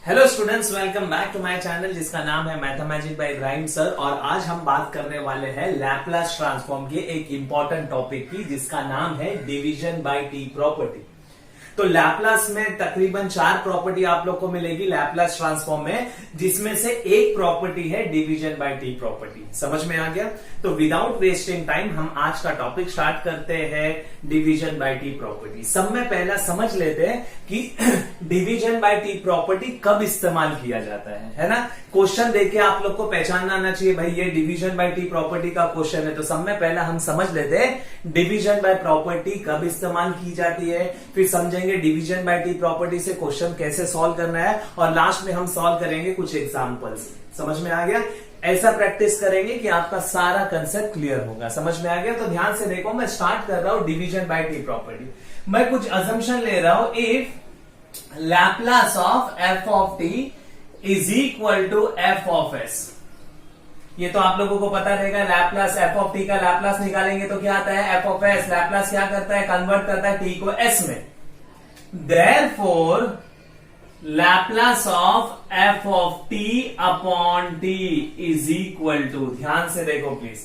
Hello students, welcome back to my channel जिसका नाम है मैथमेटिक्स बाय इब्राहिम सर। और आज हम बात करने वाले हैं लैपलास ट्रांसफॉर्म के एक इंपॉर्टेंट टॉपिक की जिसका नाम है डिवीजन बाय टी प्रॉपर्टी। तो लैपलास में तकरीबन 4 प्रॉपर्टी आप लोग को मिलेगी लैपलास ट्रांसफॉर्म में, जिसमें से एक प्रॉपर्टी है डिवीजन बाय टी प्रॉपर्टी। समझ में आ गया? तो विदाउट वेस्टिंग टाइम हम आज का टॉपिक स्टार्ट करते हैं डिवीजन बाय टी प्रॉपर्टी। सब में पहला समझ लेते हैं कि डिवीजन बाय टी प्रॉपर्टी कब इस्तेमाल किया जाता है ना? क्वेश्चन देके आप लोग को पहचानना आना चाहिए भाई ये डिवीजन बाय टी प्रॉपर्टी का क्वेश्चन है। तो सब में पहला हम समझ लेते हैं डिवीजन बाय प्रॉपर्टी कब इस्तेमाल की जाती है, फिर समझेंगे डिवीजन बाय टी प्रॉपर्टी से क्वेश्चन कैसे सॉल्व करना है, और लास्ट में हम सॉल्व करेंगे कुछ एग्जांपल्स। समझ में आ गया? ऐसा प्रैक्टिस करेंगे कि आपका सारा कंसेप्ट क्लियर होगा। समझ में आ गया? तो ध्यान से देखो, मैं स्टार्ट कर रहा हूं डिवीजन बाय टी प्रॉपर्टी। मैं कुछ अजम्पशन ले रहा हूं। If Laplace of F of t is equal to f of s, ये तो आप लोगों को पता रहेगा। लैपलास एफ ऑफ टी का लैपलास निकालेंगे तो क्या आता है? F of S. लैपलास क्या करता है? कन्वर्ट करता है टी को एस में। Therefore, Laplace of f of t upon t is equal to, ध्यान से देखो प्लीज,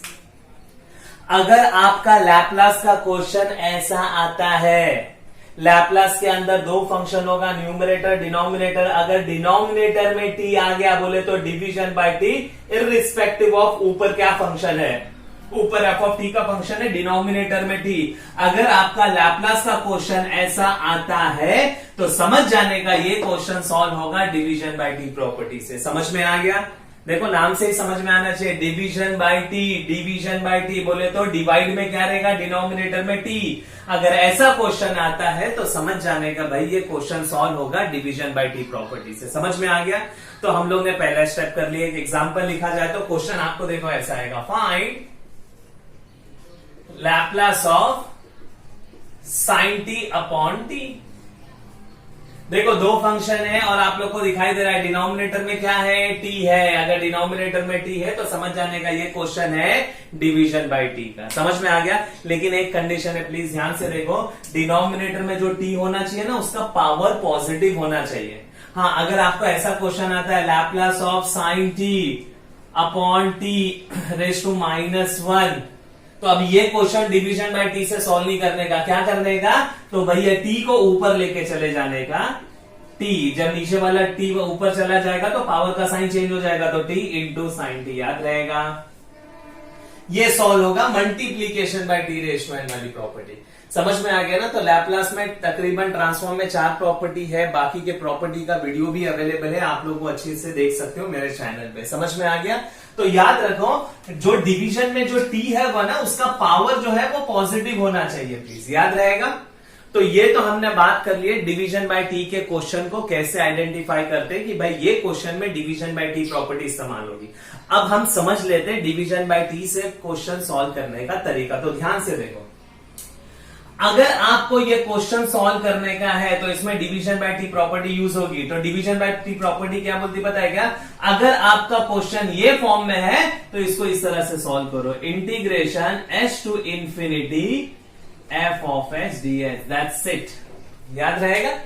अगर आपका लैपलास का क्वेश्चन ऐसा आता है, लैपलास के अंदर 2 फंक्शन होगा, न्यूमरेटर डिनोमिनेटर। अगर डिनोमिनेटर में t आ गया बोले तो division bye t irrespective of ऊपर क्या फंक्शन है, ऊपर एफ ऑफ टी का फंक्शन है, डिनोमिनेटर में टी। अगर आपका लैपलास का क्वेश्चन ऐसा आता है तो समझ जाने का ये क्वेश्चन सॉल्व होगा डिवीजन बाय टी प्रॉपर्टी से। समझ में आ गया? देखो नाम से ही समझ में आना चाहिए, division by T. Division by T बोले तो डिवाइड में क्या रहेगा? डिनोमिनेटर में टी। अगर ऐसा क्वेश्चन आता है तो समझ जाने का भाई ये क्वेश्चन सॉल्व होगा डिवीजन बाय टी प्रॉपर्टी से। समझ में आ गया? तो हम लोग ने पहला स्टेप कर लिया। एक एग्जाम्पल लिखा जाए तो क्वेश्चन आपको देखो ऐसा आएगा, find Laplace of sine T upon T. देखो 2 फंक्शन है और आप लोग को दिखाई दे रहा है डिनोमिनेटर में क्या है? टी है। अगर डिनोमिनेटर में टी है तो समझ जाने का ये क्वेश्चन है डिवीजन बाय टी का। समझ में आ गया? लेकिन एक कंडीशन है, प्लीज ध्यान से देखो, डिनोमिनेटर में जो टी होना चाहिए ना उसका पावर पॉजिटिव होना चाहिए। हाँ, अगर आपको ऐसा क्वेश्चन आता है Laplace of sine T upon t raise to -1, तो अब ये क्वेश्चन डिवीजन बाय टी से सॉल्व नहीं करने का, क्या करने का? तो भैया टी को ऊपर लेके चले जाने का। टी जब नीचे वाला टी ऊपर चला जाएगा तो पावर का साइन चेंज हो जाएगा, तो टी इंटू साइन टी, याद रहेगा? ये सॉल्व होगा multiplication by t raise to n वाली प्रॉपर्टी। समझ में आ गया ना? तो लैपलास में तकरीबन ट्रांसफॉर्म में 4 प्रॉपर्टी है, बाकी के प्रॉपर्टी का वीडियो भी अवेलेबल है, आप लोग को अच्छे से देख सकते हो मेरे चैनल पे। समझ में आ गया? तो याद रखो, जो डिवीजन में जो टी है वो ना उसका पावर जो है वो पॉजिटिव होना चाहिए, प्लीज याद रहेगा। तो ये तो हमने बात कर ली डिवीजन बाय टी के क्वेश्चन को कैसे आइडेंटिफाई करते हैं कि भाई ये क्वेश्चन में डिवीजन बाय टी प्रॉपर्टी इस्तेमाल होगी। अब हम समझ लेते हैं डिवीजन बाय टी से क्वेश्चन सॉल्व करने का तरीका। तो ध्यान से देखो, अगर आपको ये क्वेश्चन सॉल्व करने का है तो इसमें division by t property use होगी। तो डिवीजन बाय टी प्रॉपर्टी क्या बोलती पता है क्या? अगर आपका क्वेश्चन ये फॉर्म में है तो इसको इस तरह से सॉल्व करो, integration s to infinity f of s d s, that's it. याद रहेगा?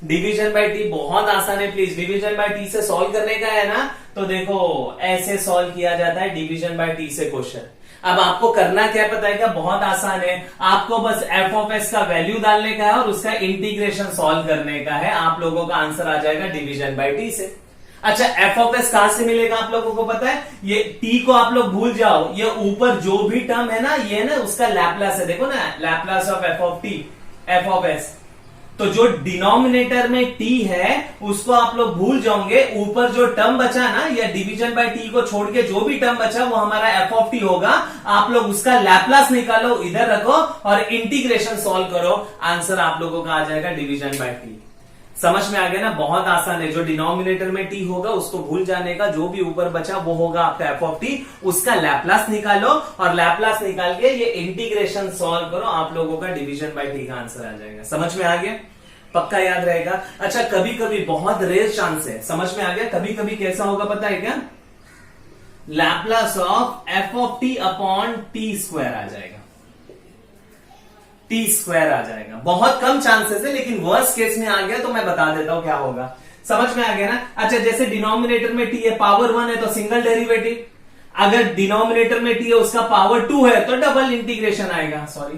डिवीजन बाय टी बहुत आसान है प्लीज। डिवीजन बाय टी से सॉल्व करने का है ना, तो देखो ऐसे सॉल्व किया जाता है डिवीजन बाय टी से क्वेश्चन। अब आपको करना क्या पता है क्या? बहुत आसान है, आपको बस एफ ऑफ एस का वैल्यू डालने का है और उसका इंटीग्रेशन सॉल्व करने का है। आप लोगों का आंसर आ जाएगा डिवीजन बाय टी से। अच्छा, एफ ऑफ एस कहां से मिलेगा आप लोगों को पता है? ये टी को आप लोग भूल जाओ, ये ऊपर जो भी टर्म है ना ये ना उसका लैपलास है। देखो ना, Laplace of F of T, F of S. तो जो डिनोमिनेटर में टी है उसको आप लोग भूल जाओगे, ऊपर जो टर्म बचा ना या डिवीजन बाय टी को छोड़ के जो भी टर्म बचा वो हमारा एफ ऑफ टी होगा। आप लोग उसका लैपलास निकालो, इधर रखो और इंटीग्रेशन सॉल्व करो, आंसर आप लोगों का आ जाएगा डिवीजन बाय टी। समझ में आ गया ना? बहुत आसान है। जो डिनोमिनेटर में टी होगा उसको भूल जाने का, जो भी ऊपर बचा वो होगा आपका एफ ऑफ टी, उसका लैपलास निकालो और लैपलास निकाल के ये इंटीग्रेशन सॉल्व करो, आप लोगों का डिवीजन बाय टी का आंसर आ जाएगा। समझ में आ गया? पक्का याद रहेगा? अच्छा, कभी कभी बहुत रेयर चांस है, समझ में आ गया? कभी कभी कैसा होगा पता है क्या? Laplace of F of T upon T square आ जाएगा। टी स्क्वायर आ जाएगा। बहुत कम चांसेस है, लेकिन वर्स्ट केस में आ गया तो मैं बता देता हूं क्या होगा। समझ में आ गया ना। अच्छा, जैसे डिनोमिनेटर में टी है, पावर 1 है तो सिंगल डेरिवेटिव, अगर डिनोमिनेटर में टी है उसका पावर 2 है तो डबल इंटीग्रेशन आएगा। सॉरी,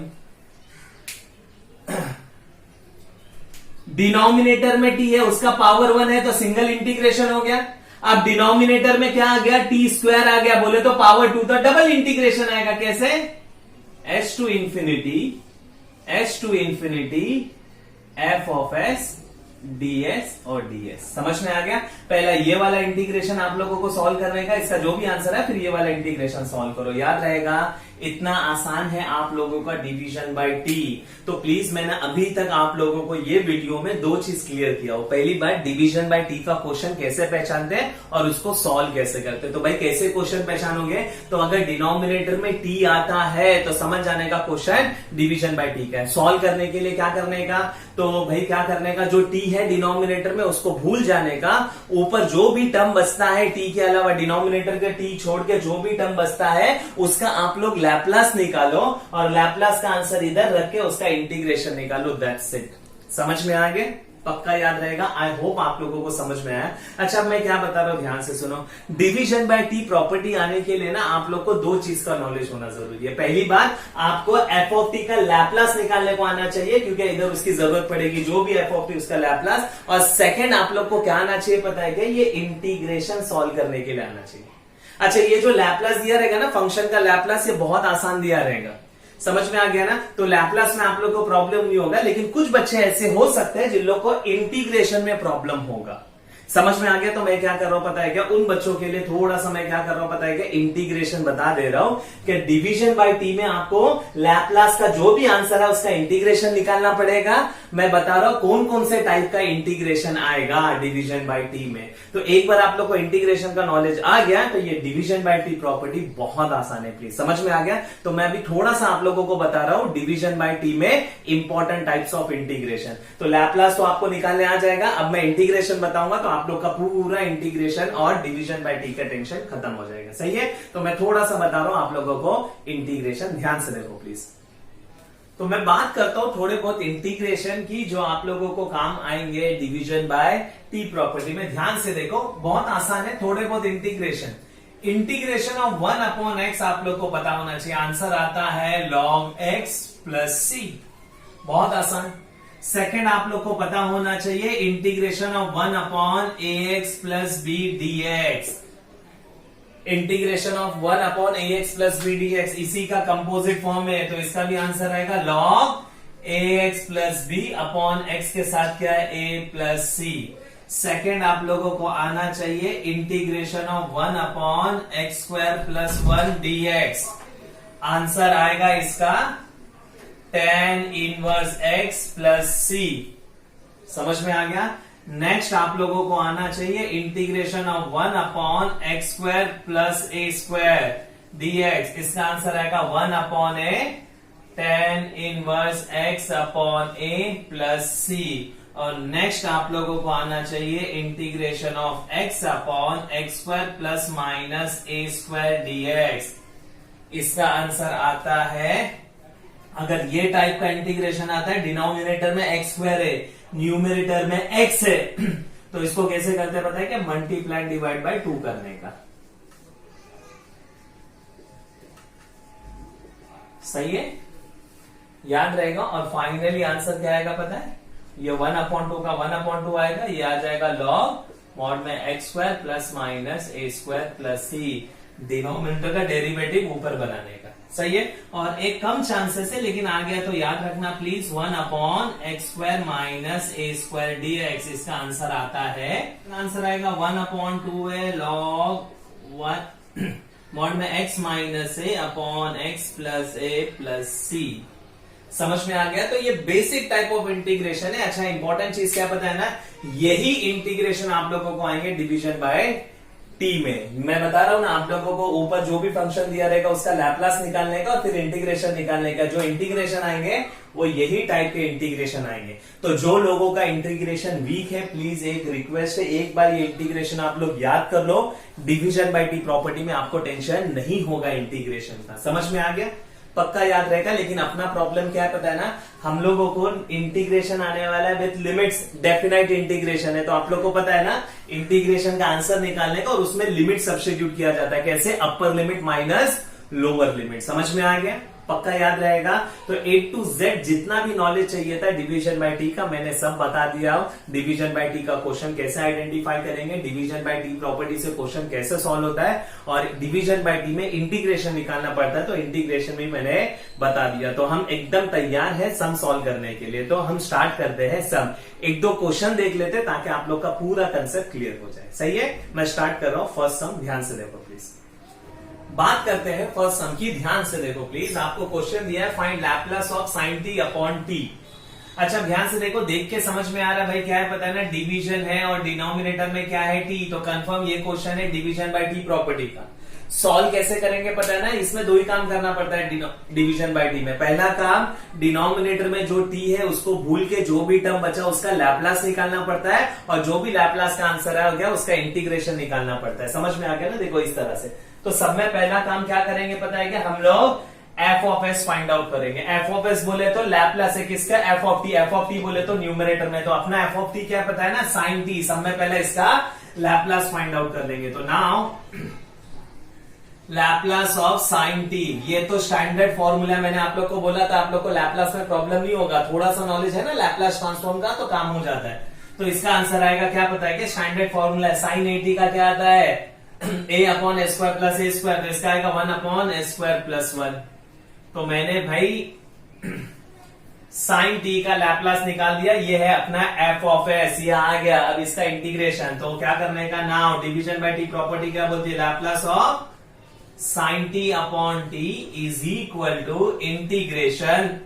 डिनोमिनेटर में टी है उसका पावर 1 है तो सिंगल इंटीग्रेशन हो गया। अब डिनोमिनेटर में क्या आ गया, टी स्क्वायर आ गया, बोले तो पावर 2 तो डबल इंटीग्रेशन आएगा। कैसे, H two infinity f of S DS और डीएस। समझ में आ गया। पहला ये वाला इंटीग्रेशन आप लोगों को सॉल्व करने का, इसका जो भी आंसर है फिर ये वाला इंटीग्रेशन सॉल्व करो। याद रहेगा, इतना आसान है आप लोगों का डिवीजन बाय टी। तो प्लीज मैंने अभी तक आप लोगों को ये वीडियो में दो चीज क्लियर किया हो। पहली बात, डिवीजन बाय टी का क्वेश्चन कैसे पहचानते हैं और उसको सॉल्व कैसे करते हैं। तो भाई कैसे क्वेश्चन पहचानोगे, तो अगर डिनोमिनेटर में टी आता है तो समझ जाने का क्वेश्चन डिवीजन बाय टी का है। सॉल्व करने के लिए क्या करने का, तो भाई क्या करने का, जो टी है डिनोमिनेटर में उसको भूल जाने का, ऊपर जो भी टर्म बचता है टी के अलावा, डिनोमिनेटर के टी छोड़ के जो भी टर्म बचता है उसका आप लोग लैप्लास निकालो और लैप्लास का आंसर इधर रख के उसका इंटीग्रेशन निकालो। That's it. समझ में आ गए, पक्का याद रहेगा। आई होप आप लोगों को समझ में आया। अच्छा, मैं क्या बता रहा हूं, ध्यान से सुनो। डिवीजन बाय टी प्रॉपर्टी आने के लिए ना आप लोग को दो चीज का नॉलेज होना जरूरी है। पहली बात, आपको एफ ऑफ टी का लैप्लास निकालने को आना चाहिए, क्योंकि इधर उसकी जरूरत पड़ेगी, जो भी एफ ऑफ टी उसका लैप्लास। और सेकेंड, आप लोग को क्या आना चाहिए पता है क्या, ये इंटीग्रेशन सॉल्व करने के लिए आना चाहिए। अच्छा, ये जो लैप्लास दिया रहेगा ना, फंक्शन का लैप्लास, ये बहुत आसान दिया रहेगा। समझ में आ गया ना। तो लैप्लास में आप लोग को प्रॉब्लम नहीं होगा, लेकिन कुछ बच्चे ऐसे हो सकते हैं जिन लोग को इंटीग्रेशन में प्रॉब्लम होगा। समझ में आ गया। तो मैं क्या कर रहा हूं पता है क्या, उन बच्चों के लिए थोड़ा सा मैं क्या कर रहा हूं पता है क्या, इंटीग्रेशन बता दे रहा हूं कि डिवीजन बाय टी में आपको लैप्लास का जो भी आंसर है उसका इंटीग्रेशन निकालना पड़ेगा। मैं बता रहा हूं कौन कौन से टाइप का इंटीग्रेशन आएगा डिवीजन बाय टी में। तो एक बार आप लोग को इंटीग्रेशन का नॉलेज आ गया तो ये डिवीजन बाय टी प्रॉपर्टी बहुत आसान है। प्लीज समझ में आ गया। तो मैं अभी थोड़ा सा आप लोगों को बता रहा हूं डिवीजन बाय टी में इंपॉर्टेंट टाइप्स ऑफ इंटीग्रेशन। तो लैप्लास तो आपको निकालने आ जाएगा। अब मैं इंटीग्रेशन बताऊंगा तो आप लोग का पूरा इंटीग्रेशन और डिवीजन बाय टी का टेंशन खत्म हो जाएगा। सही है। तो मैं थोड़ा सा बता रहा हूं आप लोगों को इंटीग्रेशन, ध्यान से देखो प्लीज। तो मैं बात करता हूं थोड़े बहुत इंटीग्रेशन की जो आप लोगों को काम आएंगे डिवीजन बाय टी प्रॉपर्टी में। ध्यान से देखो, बहुत आसान है थोड़े बहुत integration. Integration of 1 upon x आप लोग को पता होना चाहिए। आंसर आता है log x प्लस सी। बहुत आसान। सेकेंड, आप लोग को पता होना चाहिए integration of 1 upon A x plus B D x. Integration of 1 upon A x plus B D x इसी का कंपोजिट फॉर्म है, तो इसका भी आंसर आएगा log A x plus B upon X के साथ क्या है, ए प्लस सी। सेकेंड, आप लोगों को आना चाहिए integration of 1 upon x square plus 1 D x. Answer आएगा इसका tan इनवर्स x प्लस सी। समझ में आ गया। नेक्स्ट, आप लोगों को आना चाहिए integration of 1 upon x square plus A square dx। इसका आंसर आएगा 1 अपॉन ए tan इनवर्स x अपॉन ए प्लस सी। और नेक्स्ट, आप लोगों को आना चाहिए integration of x upon x square plus minus A square dx। इसका आंसर आता है, अगर ये टाइप का इंटीग्रेशन आता है, डिनोमिनेटर में एक्स स्क्वायर है, न्यूमरेटर में एक्स है, तो इसको कैसे करते हैं पता है क्या, मल्टीप्लाई डिवाइड बाय 2 करने का। सही है, याद रहेगा। और फाइनली आंसर क्या आएगा पता है, ये 1/2 का 1/2 आएगा, ये आ जाएगा log मॉड में एक्स स्क्वायर प्लस माइनस ए स्क्वायर प्लस सी। डिनोमिनेटर का डेरिवेटिव ऊपर बनाने का। सही है। और एक कम चांसेस है लेकिन आ गया तो याद रखना please, 1 upon x square minus A square D x. इसका आंसर आता है, आंसर आएगा 1/2 है log 1 मॉड में x minus A upon x plus A plus सी। समझ में आ गया। तो ये बेसिक टाइप ऑफ इंटीग्रेशन है। अच्छा, इंपॉर्टेंट चीज क्या पता है ना, यही इंटीग्रेशन आप लोगों को आएंगे डिवीजन बाय टी में। मैं बता रहा हूं ना आप लोगों को, ऊपर जो भी फंक्शन दिया रहेगा उसका लैप्लास निकालने का और फिर इंटीग्रेशन निकालने का। जो इंटीग्रेशन आएंगे वो यही टाइप के इंटीग्रेशन आएंगे। तो जो लोगों का इंटीग्रेशन वीक है, प्लीज एक रिक्वेस्ट है, एक बार ये इंटीग्रेशन आप लोग याद कर लो। डिवीजन बाय टी प्रॉपर्टी में आपको टेंशन नहीं होगा इंटीग्रेशन का। समझ में आ गया। पक्का याद रहेगा। लेकिन अपना प्रॉब्लम क्या है पता है ना, हम लोगों को इंटीग्रेशन आने वाला है विथ लिमिट्स, डेफिनाइट इंटीग्रेशन है। तो आप लोग को पता है ना इंटीग्रेशन का आंसर निकालने का, और उसमें लिमिट सब्स्टिट्यूट किया जाता है। कैसे? Upper limit minus lower limit. समझ में आ गया? पक्का याद रहेगा। तो A to Z जितना भी नॉलेज चाहिए था डिवीजन बाय टी का मैंने सब बता दिया। डिवीजन बाय टी का क्वेश्चन कैसे आइडेंटिफाई करेंगे, डिवीजन बाय टी प्रॉपर्टी से क्वेश्चन कैसे सॉल्व होता है, और डिवीजन बाय टी में इंटीग्रेशन निकालना पड़ता है, तो इंटीग्रेशन भी मैंने बता दिया। तो हम एकदम तैयार है सम सॉल्व करने के लिए। तो हम स्टार्ट करते हैं सम। एक दो क्वेश्चन देख लेते हैं ताकि आप लोग का पूरा कंसेप्ट क्लियर हो जाए। सही है? मैं स्टार्ट कर रहा हूं फर्स्ट सम, ध्यान से देखो प्लीज। बात करते हैं फर्स्ट सम की, ध्यान से देखो प्लीज। आपको क्वेश्चन दिया है find Laplace of sin t upon t। अच्छा ध्यान से देखो, देख के समझ में आ रहा है भाई क्या है पता है ना, डिवीजन है और डिनोमिनेटर में क्या है t। तो कंफर्म ये क्वेश्चन है डिवीजन बाय t प्रॉपर्टी का। सॉल्व कैसे करेंगे पता है ना, इसमें दो ही काम करना पड़ता है डिवीजन बाय टी में। पहला काम, डिनोमिनेटर में जो t है उसको भूल के जो भी टर्म बचा उसका लैप्लास निकालना पड़ता है, और जो भी लैप्लास का आंसर आ गया उसका इंटीग्रेशन निकालना पड़ता है। समझ में आ गया ना? देखो इस तरह से। तो सब में पहला काम क्या करेंगे पता है क्या, हम लोग F of S find out करेंगे। एफ ऑफ एस बोले तो लैप्लास है किसका, F of T. F of T बोले तो न्यूमरेटर में, तो अपना एफ ऑफ टी क्या पता है ना, साइन टी। सब में पहले इसका लैप्लास फाइंड आउट कर लेंगे। तो now Laplace of sine T, ये तो स्टैंडर्ड फॉर्मूला मैंने आप लोग को बोला था, आप लोग को लैप्लास में प्रॉब्लम नहीं होगा। थोड़ा सा नॉलेज है ना लैप्लास ट्रांसफॉर्म का तो काम हो जाता है। तो इसका आंसर आएगा क्या पता है कि स्टैंडर्ड फॉर्मूला है साइन ए टी का, क्या आता है a upon A square plus A square. तो इसका आएगा 1 अपॉन ए स्क्वायर प्लस 1। तो मैंने भाई साइन टी का लैप्लास निकाल दिया। ये है अपना एफ ऑफ एस, ये आ गया। अब इसका इंटीग्रेशन तो क्या करने का, now division by t property क्या बोलती है, Laplace of sine T upon T is equal to integration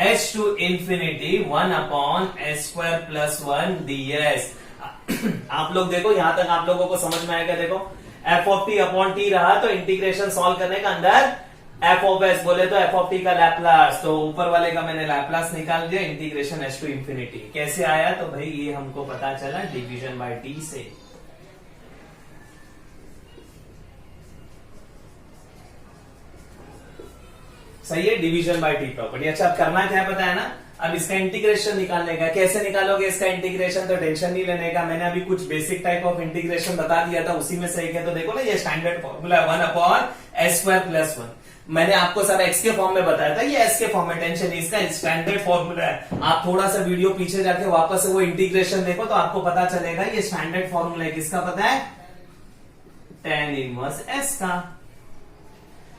h to infinity 1 upon s square plus 1 ds। आप लोग देखो यहां तक आप लोगों को समझ में आएगा। देखो F of T upon T रहा, तो इंटीग्रेशन सॉल्व करने का अंदर एफ ऑफ एस बोले तो एफ ऑफ टी का लैप्लास, तो ऊपर वाले का मैंने लैप्लास निकाल दिया। इंटीग्रेशन एच टू इंफिनिटी कैसे आया, तो भाई ये हमको पता चला डिवीजन बाय टी से। सही है, डिवीजन बाय टी प्रॉपर्टी। अच्छा अब करना क्या है पता है ना, अब इसका इंटीग्रेशन निकालने का। कैसे निकालोगे इसका इंटीग्रेशन, तो टेंशन नहीं लेने का। मैंने अभी कुछ बेसिक टाइप ऑफ इंटीग्रेशन बता दिया था, उसी में से एक है। तो देखो ना ये standard formula 1 upon s square plus 1। मैंने आपको सब एक्स के फॉर्म में बताया था, ये एस के फॉर्म में, टेंशन नहीं, इसका स्टैंडर्ड फॉर्मूला है। आप थोड़ा सा वीडियो पीछे जाके वापस से वो इंटीग्रेशन देखो तो आपको पता चलेगा ये स्टैंडर्ड फॉर्मूला है। किसका पता है, tan इनवर्स एस का।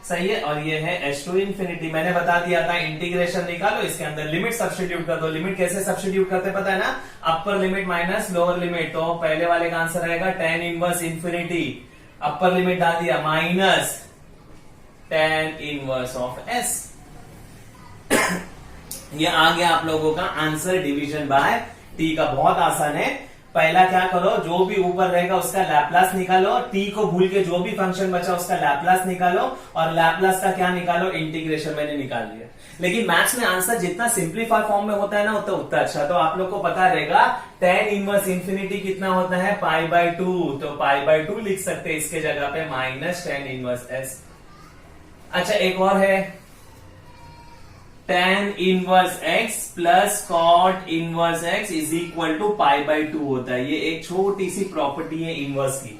सही है, और ये है एच टू इंफिनिटी। मैंने बता दिया था इंटीग्रेशन निकालो, इसके अंदर लिमिट सब्स्टिट्यूट कर दो। लिमिट कैसे सब्स्टिट्यूट करते पता है ना, upper limit minus lower limit. तो पहले वाले का आंसर आएगा tan inverse infinity, upper limit डाल दिया minus tan inverse of s. ये आ गया आप लोगों का आंसर डिवीजन बाय टी का। बहुत आसान है। पहला क्या करो, जो भी ऊपर रहेगा उसका लैप्लास निकालो, टी को भूल के जो भी फंक्शन बचा उसका लैप्लास निकालो, और लैप्लास का क्या निकालो, इंटीग्रेशन। मैंने निकाल दिया। लेकिन मैथ्स में आंसर जितना सिंप्लीफाई फॉर्म में होता है ना उतना अच्छा। तो आप लोग को पता रहेगा tan इनवर्स इंफिनिटी कितना होता है, पाई बाय 2। तो पाई बाय 2 लिख सकते हैं इसके जगह पे, माइनस tan इनवर्स एस। अच्छा एक और है, tan inverse x plus cot inverse x is equal to pi by 2 होता है। ये एक छोटी सी प्रॉपर्टी है इनवर्स की।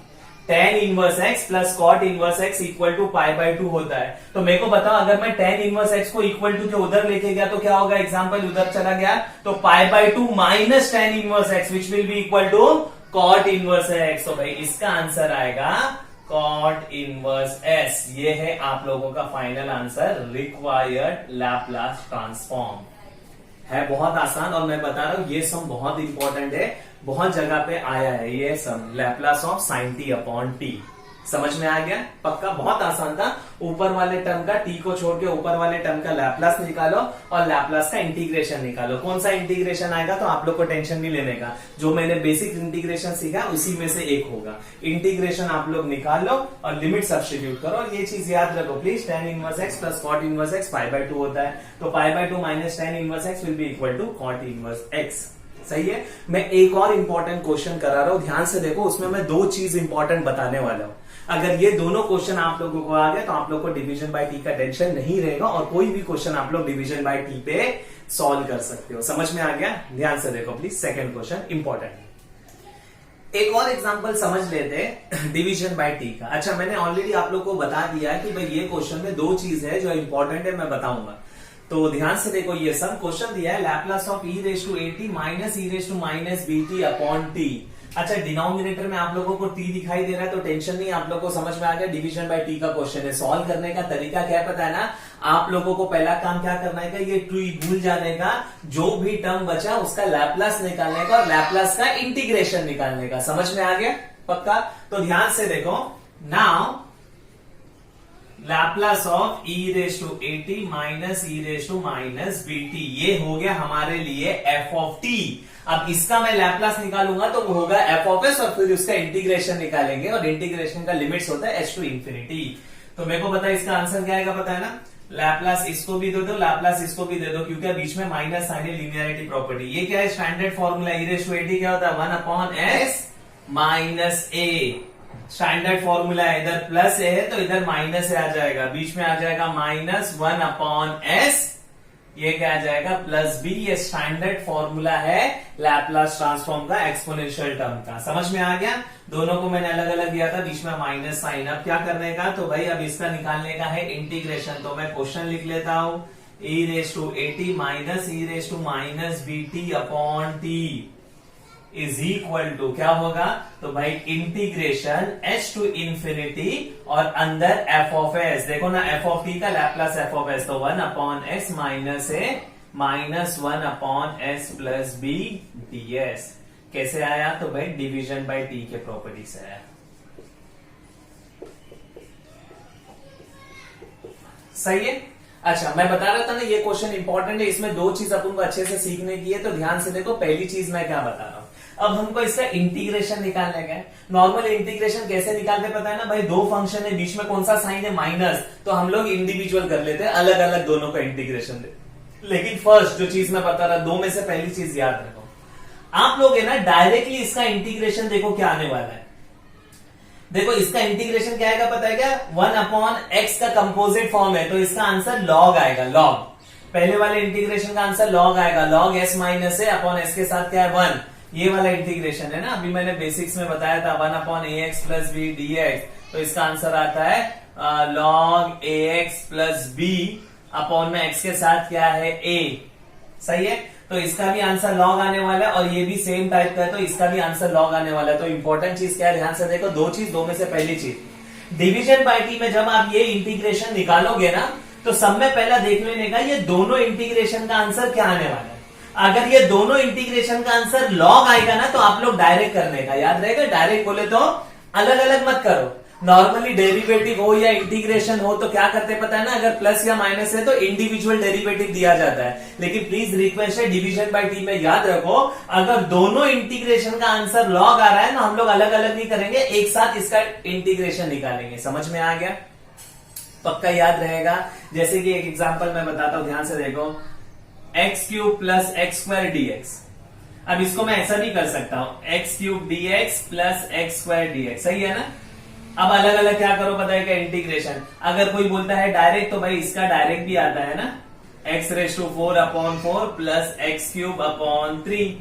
tan inverse x plus cot inverse x equal to pi by 2 होता है। तो मेरे को बताओ, अगर मैं tan इनवर्स x को इक्वल टू के उधर लेके गया तो क्या होगा, एग्जाम्पल उधर चला गया तो pi by 2 minus tan inverse x which will be equal to cot inverse x। तो भाई इसका आंसर आएगा cot इनवर्स s। ये है आप लोगों का final answer, required Laplace transform. है बहुत आसान, और मैं बता रहा हूं ये सम बहुत इंपॉर्टेंट है, बहुत जगह पे आया है ये sum, Laplace of sine T upon T. समझ में आ गया? पक्का बहुत आसान था। ऊपर वाले टर्म का टी को छोड़ के ऊपर वाले टर्म का लैप्लास निकालो और लैप्लास का इंटीग्रेशन निकालो। कौन सा इंटीग्रेशन आएगा तो आप लोग को टेंशन नहीं लेने का, जो मैंने बेसिक इंटीग्रेशन सीखा उसी में से एक होगा। इंटीग्रेशन आप लोग निकाल लो और लिमिट सब्स्टिट्यूट करो, और ये चीज याद रखो please, tan inverse x plus cot inverse x pi by 2 होता है। तो pi by 2 minus tan inverse x will be equal to cot inverse x। सही है। मैं एक और इंपॉर्टेंट क्वेश्चन करा रहा हूं, ध्यान से देखो, उसमें मैं दो चीज इंपॉर्टेंट बताने वाला हूं। अगर ये दोनों क्वेश्चन आप लोगों को आ गए तो आप लोग को डिवीजन बाय टी का टेंशन नहीं रहेगा और कोई भी क्वेश्चन आप लोग डिवीजन बाय टी पे सॉल्व कर सकते हो। समझ में आ गया? ध्यान से देखो प्लीज, सेकंड क्वेश्चन इंपॉर्टेंट। एक और एग्जांपल समझ लेते हैं डिवीजन बाय टी का। अच्छा, मैंने ऑलरेडी आप लोग को बता दिया है कि भाई ये क्वेश्चन में दो चीज है जो इंपॉर्टेंट है, मैं बताऊंगा। तो ध्यान से देखो, ये सब क्वेश्चन दिया है Laplace of e raise to A T minus E raise to minus B T upon t. अच्छा, डिनोमिनेटर में आप लोगों को टी दिखाई दे रहा है तो टेंशन नहीं, आप लोगों को समझ में आ गया डिवीजन बाय टी का क्वेश्चन है। सॉल्व करने का तरीका क्या है पता है ना? आप लोगों को पहला काम क्या करना है, ये टी भूल जाने का, जो भी टर्म बचा उसका लैप्लास निकालने का और लैप्लास का इंटीग्रेशन निकालने का। समझ में आ गया पक्का? तो ध्यान से देखो, now Laplace of e raise to A T minus E raise to minus B t, ये हो गया हमारे लिए एफ ऑफ टी। अब इसका मैं लैप्लास निकालूंगा तो वो होगा एफ ऑफ एस और फिर उसका इंटीग्रेशन निकालेंगे और इंटीग्रेशन का लिमिट्स होता है एच टू इंफिनिटी। तो मेरे को पता है इसका आंसर क्या आएगा, पता है ना? लैप्लास इसको भी दे दो, लैप्लास इसको भी दे दो, क्योंकि बीच में माइनस साइन है, लीनियरिटी प्रॉपर्टी। ये क्या है? Standard formula, e raise to A t क्या होता है? 1 upon S minus a. Standard formula है, इधर प्लस ए है तो इधर माइनस ए आ जाएगा, बीच में आ जाएगा माइनस 1 अपॉन एस, ये क्या आ जाएगा? Plus b. ये स्टैंडर्ड फॉर्मूला है लैप्लास ट्रांसफॉर्म का, एक्सपोनेंशियल टर्म का। समझ में आ गया? दोनों को मैंने अलग अलग दिया था, बीच में माइनस साइन। अब क्या करने का? तो भाई अब इसका निकालने का है इंटीग्रेशन। तो मैं क्वेश्चन लिख लेता हूं, E raise to A T minus E raise to minus B T upon T is equal to क्या होगा? तो भाई इंटीग्रेशन एच टू इंफिनिटी और अंदर एफ ऑफ एस। देखो ना, एफ ऑफ टी का लैप्लास एफ ऑफ एस, तो 1 upon S minus A minus 1 upon S plus B D S. कैसे आया? तो भाई डिवीजन बाय टी के प्रॉपर्टी से आया। सही है? अच्छा, मैं बता रहा था ना ये क्वेश्चन इंपॉर्टेंट है, इसमें दो चीज अपन को अच्छे से सीखने की है। तो ध्यान से देखो, पहली चीज मैं क्या बता रहा हूं, अब हमको इसका इंटीग्रेशन निकालने का है। नॉर्मल इंटीग्रेशन कैसे निकालते पता है ना भाई? दो फंक्शन है, बीच में कौन सा साइन है? माइनस। तो हम लोग इंडिविजुअल कर लेते हैं, अलग अलग दोनों का इंटीग्रेशन दे। लेकिन फर्स्ट जो चीज मैं बता रहा, दो में से पहली चीज याद रखो, आप लोग है ना डायरेक्टली इसका इंटीग्रेशन देखो क्या आने वाला है। देखो इसका इंटीग्रेशन क्या आएगा पता है क्या? 1 अपॉन एक्स का कंपोजिट फॉर्म है तो इसका आंसर लॉग आएगा, लॉग। पहले वाले इंटीग्रेशन का आंसर लॉग आएगा, log S minus A upon s के साथ क्या है? 1। ये वाला इंटीग्रेशन है ना, अभी मैंने बेसिक्स में बताया था 1 अपॉन ए x plus B D X. तो इसका आंसर आता है log A x plus B upon में एक्स के साथ क्या है? ए। सही है? तो इसका भी आंसर लॉग आने वाला है और ये भी सेम टाइप का है तो इसका भी आंसर लॉग आने वाला है। तो इंपॉर्टेंट चीज क्या है? ध्यान से देखो, दो चीज, दो में से पहली चीज, डिवीजन बाय टी में जब आप ये इंटीग्रेशन निकालोगे ना तो सब में पहला देख लेने का ये दोनों इंटीग्रेशन का आंसर क्या आने वाला है। अगर ये दोनों इंटीग्रेशन का आंसर लॉग आएगा ना तो आप लोग डायरेक्ट करने का, याद रहेगा? डायरेक्ट बोले तो अलग अलग मत करो। नॉर्मली डेरिवेटिव हो या इंटीग्रेशन हो तो क्या करते पता है ना? अगर प्लस या माइनस है तो इंडिविजुअल डेरिवेटिव दिया जाता है। लेकिन प्लीज रिक्वेस्ट है, डिवीजन बाय टी में याद रखो, अगर दोनों इंटीग्रेशन का आंसर लॉग आ रहा है ना, हम लोग अलग अलग नहीं करेंगे, एक साथ इसका इंटीग्रेशन निकालेंगे। समझ में आ गया? पक्का याद रहेगा। जैसे कि एक एग्जाम्पल मैं बताता हूं, ध्यान से देखो, x cube plus x square D x. अब इसको मैं ऐसा भी कर सकता हूं, x cube D x plus x square D x. सही है ना? अब अलग अलग क्या करो पता है क्या? इंटीग्रेशन। अगर कोई बोलता है डायरेक्ट तो भाई इसका डायरेक्ट भी आता है ना, x raise to 4 upon 4 plus x cube upon 3।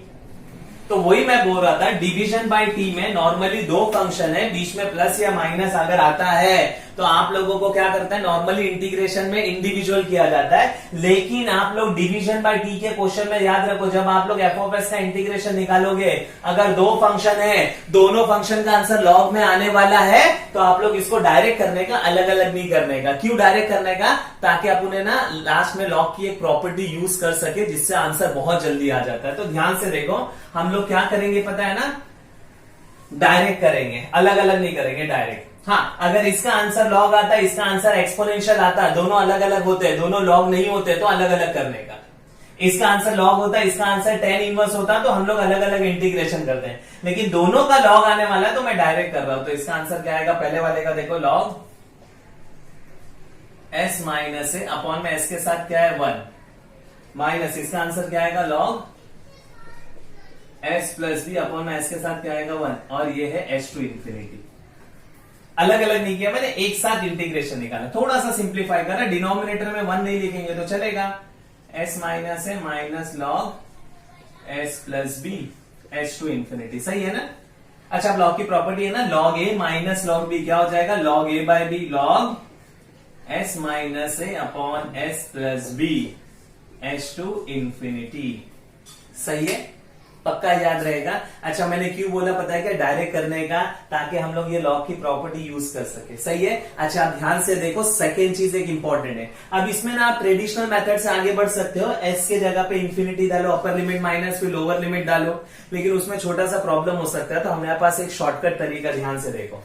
तो वही मैं बोल रहा था, डिवीजन बाय टी में नॉर्मली दो फंक्शन है, बीच में प्लस या माइनस अगर आता है तो आप लोगों को क्या करता है? नॉर्मली इंटीग्रेशन में इंडिविजुअल किया जाता है। लेकिन आप लोग डिवीजन बाय टी के क्वेश्चन में याद रखो, जब आप लोग एफ ऑफ एस का इंटीग्रेशन निकालोगे, अगर दो फंक्शन है, दोनों फंक्शन का आंसर लॉग में आने वाला है तो आप लोग इसको डायरेक्ट करने का, अलग अलग नहीं करने का। क्यों डायरेक्ट करने का? ताकि आप उन्हें ना लास्ट में लॉग की एक प्रॉपर्टी यूज कर सके जिससे आंसर बहुत जल्दी आ जाता है। तो ध्यान से देखो, हम लोग क्या करेंगे पता है ना? डायरेक्ट करेंगे, अलग अलग नहीं करेंगे, डायरेक्ट। हाँ, अगर इसका आंसर लॉग आता है, इसका आंसर एक्सपोनेंशियल आता है, दोनों अलग अलग होते हैं, दोनों लॉग नहीं होते तो अलग अलग करने का। इसका आंसर लॉग होता है, इसका आंसर tan इनवर्स होता है तो हम लोग अलग अलग इंटीग्रेशन करते हैं। लेकिन दोनों का लॉग आने वाला है तो मैं डायरेक्ट कर रहा हूं। तो इसका आंसर क्या आएगा? पहले वाले का देखो, log s minus A upon में s के साथ क्या है? 1 माइनस, इसका आंसर क्या आएगा? Log s plus B upon s के साथ क्या आएगा 1, और ये है एच टू इन्फिनिटी। अलग अलग नहीं किया मैंने, एक साथ इंटीग्रेशन निकाला, थोड़ा सा सिंप्लीफाई करा। डिनोमिनेटर में 1 नहीं लिखेंगे तो चलेगा, एस माइनस है minus log s plus B H to infinity, सही है ना। अच्छा, अब लॉग की प्रॉपर्टी है ना, log A minus log B क्या हो जाएगा, log A by B log S minus A upon S plus B H to infinity, सही है, पक्का याद रहेगा। अच्छा, मैंने क्यों बोला पता है क्या, डायरेक्ट करने का, ताकि हम लोग ये लॉग की प्रॉपर्टी यूज कर सके, सही है। अच्छा, आप ध्यान से देखो, सेकेंड चीज एक इंपॉर्टेंट है। अब इसमें ना आप ट्रेडिशनल मेथड से आगे बढ़ सकते हो, एस के जगह पे इन्फिनिटी डालो, अपर लिमिट माइनस फिर लोअर लिमिट डालो, लेकिन उसमें छोटा सा प्रॉब्लम हो सकता है, तो हमारे पास एक शॉर्टकट तरीका, ध्यान से देखो।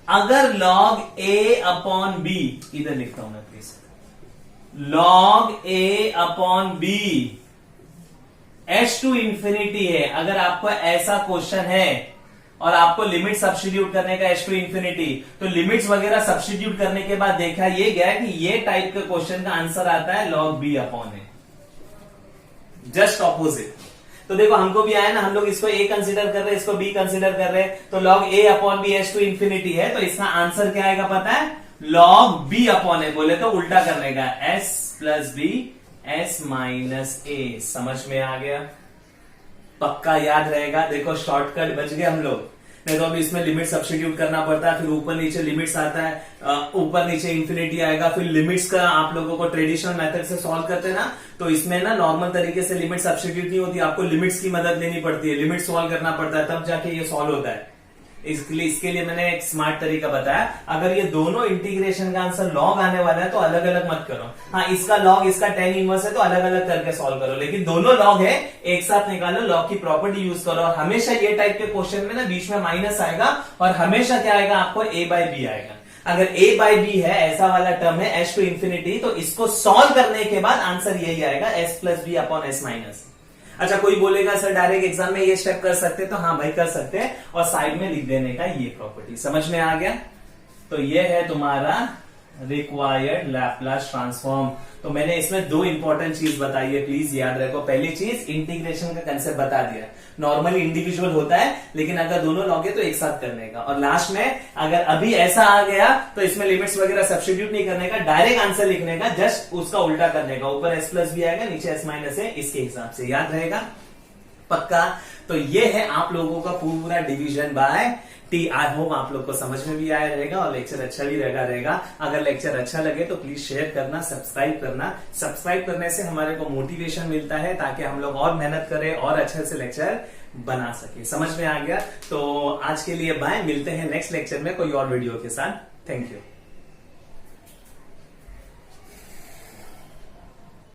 अगर लॉग ए अपॉन बी, इधर लिखता हूं मैं please, log A upon B H to infinity है, अगर आपको ऐसा क्वेश्चन है और आपको लिमिट सब्स्टिट्यूट करने का एच टू इन्फिनिटी, तो लिमिट्स वगैरह सब्स्टिट्यूट करने के बाद देखा ये गया कि ये टाइप के क्वेश्चन का आंसर आता है लॉग बी अपॉन ए, जस्ट ऑपोजिट। तो देखो हमको भी आया ना, हम लोग इसको ए कंसिडर कर रहे हैं, इसको बी कंसिडर कर रहे हैं, तो log A upon B H to infinity है, तो इसका आंसर क्या आएगा पता है, लॉग बी अपॉन ए, बोले तो उल्टा करने का, S plus B S minus A, समझ में आ गया, पक्का याद रहेगा। देखो शॉर्टकट बच गए हम लोग, नहीं तो अभी इसमें लिमिट सब्स्टिट्यूट करना पड़ता है, फिर ऊपर नीचे लिमिट्स आता है, ऊपर नीचे इन्फिनिटी आएगा, फिर लिमिट्स का आप लोगों को ट्रेडिशनल मेथड से सॉल्व करते हैं ना, तो इसमें ना नॉर्मल तरीके से लिमिट सब्स्टिट्यूट नहीं होती, आपको लिमिट्स की मदद लेनी पड़ती है, लिमिट सॉल्व करना पड़ता है, तब जाके ये सॉल्व होता है। इसके लिए मैंने एक स्मार्ट तरीका बताया। अगर ये दोनों इंटीग्रेशन का आंसर लॉग आने वाला है तो अलग अलग मत करो, हाँ इसका लॉग इसका tan इनवर्स है तो अलग अलग करके सॉल्व करो, लेकिन दोनों लॉग है एक साथ निकालो, लॉग की प्रॉपर्टी यूज करो। और हमेशा ये टाइप के क्वेश्चन में ना बीच में माइनस आएगा, और हमेशा क्या आएगा आपको ए बाय बी आएगा। अगर ए बाय बी है, ऐसा वाला टर्म है एच टू इन्फिनिटी, तो इसको सॉल्व करने के बाद आंसर यही आएगा, s plus B upon S minus. अच्छा, कोई बोलेगा सर डायरेक्ट एग्जाम में ये स्टेप कर सकते हैं, तो हाँ भाई कर सकते हैं, और साइड में लिख देने का ये प्रॉपर्टी, समझ में आ गया। तो ये है तुम्हारा रिक्वायर्ड लैपलास ट्रांसफॉर्म। तो मैंने इसमें दो इंपॉर्टेंट चीज बताई है, प्लीज याद रखो। पहली चीज इंटीग्रेशन का कंसेप्ट बता दिया, नॉर्मली इंडिविजुअल होता है, लेकिन अगर दोनों लॉग है तो एक साथ करने का। और लास्ट में अगर अभी ऐसा आ गया तो इसमें लिमिट्स वगैरह सब्स्टिट्यूट नहीं करने का, डायरेक्ट आंसर लिखने का, जस्ट उसका उल्टा करने का, ऊपर एस प्लस भी आएगा नीचे एस माइनस है, इसके हिसाब से याद रहेगा पक्का। तो ये है आप लोगों का पूरा division by T. I hope आप लोग को समझ में भी आया रहेगा और लेक्चर अच्छा भी रहेगा। अगर लेक्चर अच्छा लगे तो प्लीज शेयर करना, सब्सक्राइब करना। सब्सक्राइब करने से हमारे को मोटिवेशन मिलता है, ताकि हम लोग और मेहनत करें और अच्छे से लेक्चर बना सके। समझ में आ गया? तो आज के लिए बाय, मिलते हैं नेक्स्ट लेक्चर में कोई और वीडियो के साथ। Thank you.